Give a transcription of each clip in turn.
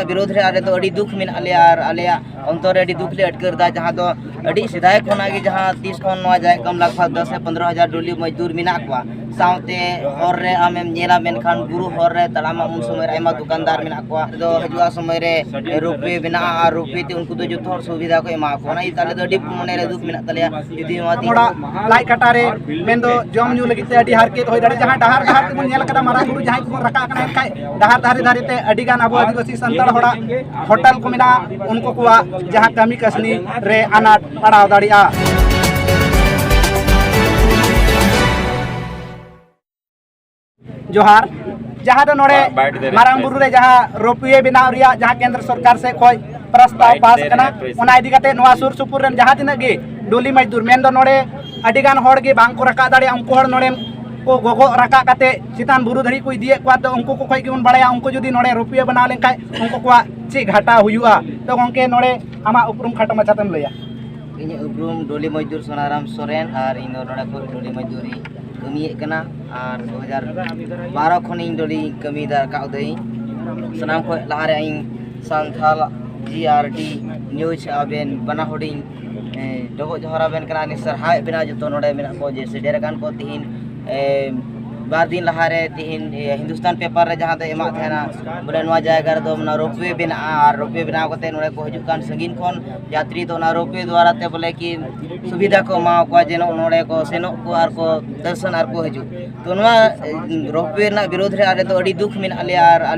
विरोध रे दुख में आले अंतर रे दुख ले अटकर जहाँ तो सिदाय खोना जहाँ 30 खन कम लगभग 10 से 15,000 डोली मजदूर मेना को साउते हर रे आमेम नेला मेनखान गुरु हर रे तलामा उन समय आयमा दुकानदार मेना को दो हजुआ समय रे रुपये बिना और रुपये ते उनको जो थोड़ सुविधा को एमा को ना ताले दो मने रे दुख मेना तले यदि माती थोड़ा लाई कटारे मेन दो जम न्यू लगी ते अडी हार के होय दाड़े जहाँ डहार डहार ते नेल कदा मारा गुरु जहाँ को रका कना खाय डहार धारे धारे ते अडी गान अबो आदिवासी संताड़ होड़ा होटल को मेना उनको को जहाँ कमी कसनी रे अनाट पड़ाव दाड़िया जोहार जहाँ दो नोड़े मारांग बुरु रे जहाँ रोपवे बनाव रिया जहाँ केंद्र सरकार से कोई प्रस्ताव पास कना उना इदी कते नोआ सुर सुपुर रेन जहाँ तिना गे डोली मजदूर मेन दो नोड़े अडिगान होड़ गे बांग को रका दाड़े उनको होड़ नोड़े को गोगो रका कते चितान बुरु धरी को इदिए को तो उनको को कोई गेउन बड़ाया उनको जदी नोड़े रोपवे बनाव लेन खाय उनको को ची घाटा हुयुआ तो गंके नोड़े आमा उपरुम खाटो मचातम लया इनी उपरुम डोली मजदूर सोनाराम सोरेन और इन नोड़ा को डोली मजदूरी कमी कना और 2012 खन इन डोली कमी दार का दई सनाम को लहारे इन संथाल GRD न्यूज आबेन बना होडिंग डगो जोहरा बेन कना नि सरहाय बिना जतो नोड़े मेना को जे सेडेरगान को तिहिन बार दिन लहारे तिहिन हिंदुस्तान पेपर रे जहाँ एमा थेना बोले नवा जायगा दो मना रोपवे बिना और रोपवे बिना कोते नोड़े को हजुकान संगीन खन यात्री तो ना रोपवे द्वारा ते बोले कि सुविधा को मा को जेनो नोड़े को सेनो को आर को दर्शन आर को हजु तो नवा रोपवे ना विरोध रे आले तो अडी दुख में आले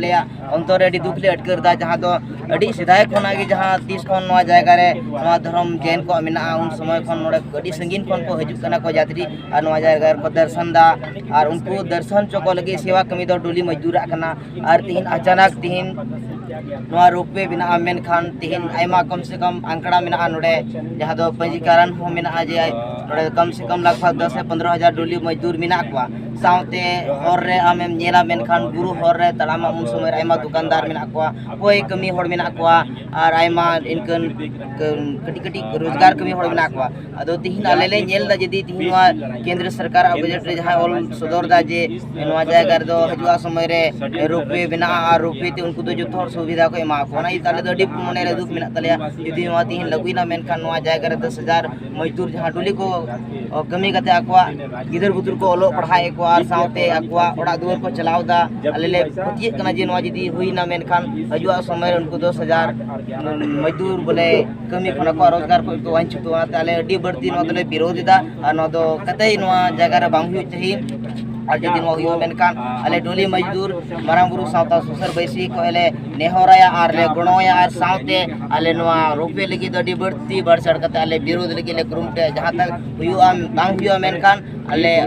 अंतर रे अडी दुख ले अटकर दा जहाँ तो अडी सिदाय खोना जहाँ 30 खन नवा जायगा रे नवा धर्म जैन को मेना उन समय खन नोड़े अडी संगीन खन को हजुकाना को यात्री और नवा जायगा को दर्शन दा और उनको दर्शन चोको लगे सेवा कमी दो डोली मजदूर आकना और तिहिन अचानक तिहिन नवा रोपवे बिना मेन खान तिहिन आयमा कम से कम आंकड़ा मेना नोड़े जहाँ दो पंजीकरण हो मेना जे नोड़े कम से कम लगभग 10 से 15,000 डोली मजदूर मेना को साउते हर रे आमेम नेला मेन खान गुरु हर रे तलामा उन समय आयमा दुकानदार मेना को कोई कमी होड़ मेना को और आयमा इनकन कटी कटी रोजगार कमी होड़ मेना को अदो तिहिन आले ले नेल दा जदी तिहिन वा केंद्र सरकार बजट रे जहाँ ऑल सदर दा जे नवा जायगा दो हजुआ समय रे रोपवे बिना और रोपवे ते उनको जो थोड़ सुविधा को एमा को ना ताले दो डिप मने रे दुख मेना तले यदि मा तिहिन लगुइना मेन खान नवा जायगा रे 10,000 मजदूर जहाँ डोली को कमी कते आकवा गिदर बुतुर को ओलो पढ़ाए को और साउते आकवा ओड़ा दुआर को चलाव दा अलेले पतिए कना जे नवा जदी हुइना मेन खान हजुआ समय रे उनको 10,000 मजदूर बोले कमी खना को रोजगार को तो वांच तो ताले अडी बढ़ती न दले विरोध दा और न दो कतई नवा जायगा रे बांग हुई चाहिए और जदी नवा हुई मेनकान अले डोली मजदूर मारांग बुरु सावता सुसर बैसी को अले नेहराया और ले गुणोया और सावते अले नवा रुपये लगी दो अडी बढ़ती बढ़ चढ़ कते अले विरोध लगी ले ग्रुपटे जहाँ तक हुआ बांग हुआ मेनकान अले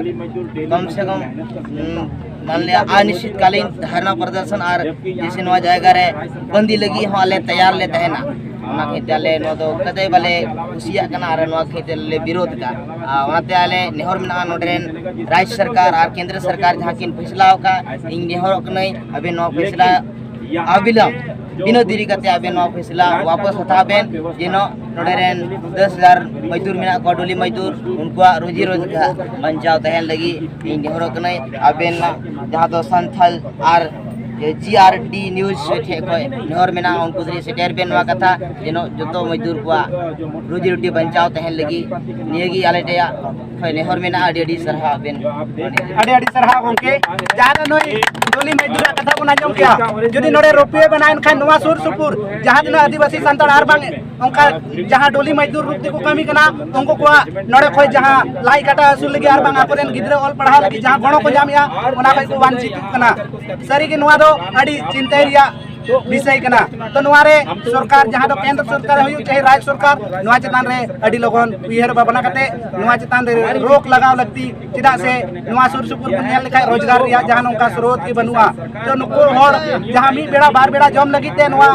कम से कम मान लिया अनिश्चितकालीन धरना प्रदर्शन और जैसे नवा जायगा रे बंदी लगी हो अले तैयार ले तहना ना खेते अले नो दो कदे वाले कुसिया कना और नवा खेते ले विरोध का वनाते अले नेहर मेना नोडरेन राज्य सरकार और केंद्र सरकार जहाँ किन फैसला का इन नेहर कनई अबे नवा फैसला अविलंब बिनो देरी करते अबे नवा फैसला वापस हताबेन जेनो नोडरेन 10,000 मजदूर मेना को डोली मजदूर उनको रोजी रोजगार बचाव तहन लगी इन नेहर कनई अबे जहाँ तो संथल और GRD न्यूज थे कोई नेहर मेना उनको दरी सेटेर बेन वा कथा जेनो जतो मजदूर को रोजी रोटी बचाव तहन लगी नियगी आले टेया कोई नेहर मेना अडी सरहा बेन अडी सरहा गंके जहाँ नई डोली मजदूर कथा को नाजम किया जदी नोड़े रोपवे बनाइन खान नवा सुर सुपुर जहाँ दिन आदिवासी संताड़ आर बांग उनका जहाँ डोली मजदूर रूप को कमी कना उनको को नोड़े खोय जहाँ लाई काटा असुल लगी आर बांग आकोरेन गिद्रे ऑल पढ़ा लगी जहाँ गणो को जामिया उना कोई को वांचित कना सरी के नवा दो अड़ी चिंता रिया विषय कना तो नवारे सरकार जहाँ दो केंद्र सरकार हुई चाहे राज्य सरकार नवा चतान रे अड़ी लोगन उयहर बाबना कते नवा चतान रे रोक लगाव लगती चिदा से नवा सुर सुपुर को नेल लिखाय रोजगार रिया जहाँ नोंका स्रोत की बनुआ तो नुको होड़ जहाँ मी बेड़ा बार बेड़ा जम लगिते नवा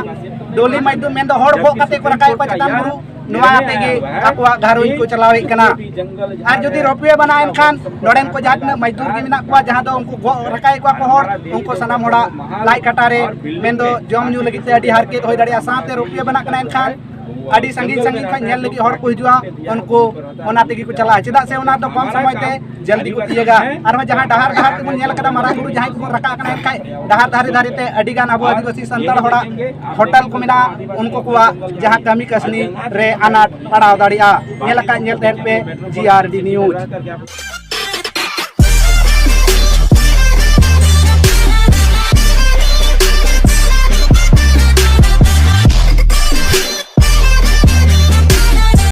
डोली मजदूर मेन दो होड़ को कते को रकाय को चतान बुरु नवा तेगे आकवा घारों को चलावे कना और जदी रोपवे बनाएन खान नोडेन को जहाँ मजदूर के मेना को जहाँ दो उनको रकाय को होड़ उनको सनाम होड़ा लाई कटारे मेन दो जम न्यू लगी ते अडी हार के होय दाड़िया साथे रोपवे बना कना खान अड़ी संगी संगी खन नेल लगी हर को हिजुआ उनको ओना तेगी को चला चेदा से ओना तो कम समय ते जल्दी को तियेगा और जहां डहार डहार ते नेल कदा मारा गुरु जहां को रका कना खाय डहार धारे धारे ते अड़ी गान अबो आदिवासी संताड़ होड़ा होटल को मिना उनको को जहां कमी कसनी रे अनाट पड़ाव दाड़िया नेल का नेल पे GRD न्यूज।